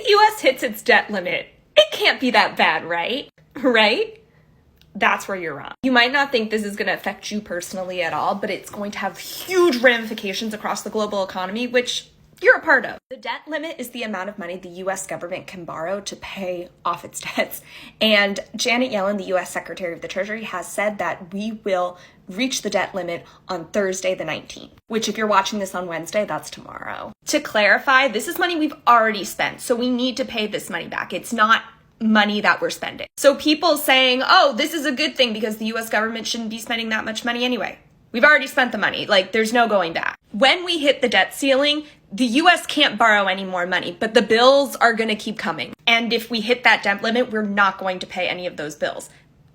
US hits its debt limit, it can't be that bad, right? Right? That's where you're wrong. You might not think this is going to affect you personally at all, but it's going to have huge ramifications across the global economy, which you're a part of. The debt limit is the amount of money the US government can borrow to pay off its debts. And Janet Yellen, the US Secretary of the Treasury, has said that we will reach the debt limit on Thursday the 19th, which if you're watching this on Wednesday, that's tomorrow. To clarify, this is money we've already spent, so we need to pay this money back. It's not money that we're spending. So people saying, oh, this is a good thing because the US government shouldn't be spending that much money anyway. We've already spent the money. Like, there's no going back. When we hit the debt ceiling, the US can't borrow any more money, but the bills are going to keep coming. And if we hit that debt limit, we're not going to pay any of those bills.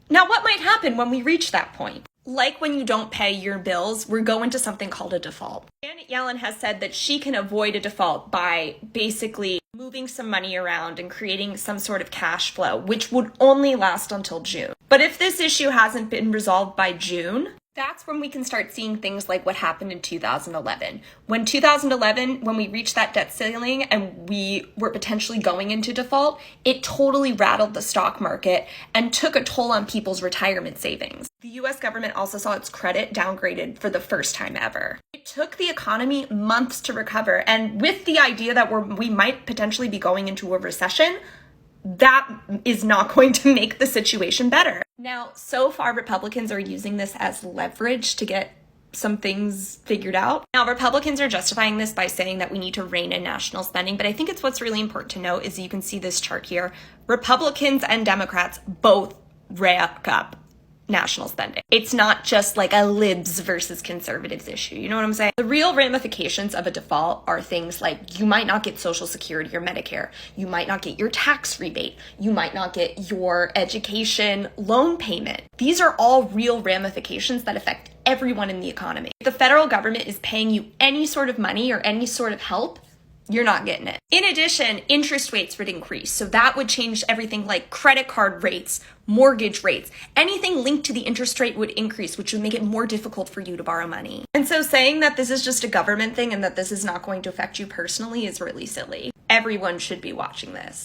Now, what might happen when we reach that point? Like when you don't pay your bills, we're going to something called a default. Janet Yellen has said that she can avoid a default by basically moving some money around and creating some sort of cash flow, which would only last until June. But if this issue hasn't been resolved by June, that's when we can start seeing things like what happened in 2011. When we reached that debt ceiling and we were potentially going into default, it totally rattled the stock market and took a toll on people's retirement savings. The US government also saw its credit downgraded for the first time ever. It took the economy months to recover, and with the idea that we might potentially be going into a recession, that is not going to make the situation better. Now, so far, Republicans are using this as leverage to get some things figured out. Now, Republicans are justifying this by saying that we need to rein in national spending, but I think what's really important to note is you can see this chart here. Republicans and Democrats both rack up national spending. It's not just like a libs versus conservatives issue. You know what I'm saying? The real ramifications of a default are things like you might not get Social Security or Medicare. You might not get your tax rebate. You might not get your education loan payment. These are all real ramifications that affect everyone in the economy. If the federal government is paying you any sort of money or any sort of help, you're not getting it. In addition, interest rates would increase. So that would change everything like credit card rates, mortgage rates. Anything linked to the interest rate would increase, which would make it more difficult for you to borrow money. And so saying that this is just a government thing and that this is not going to affect you personally is really silly. Everyone should be watching this.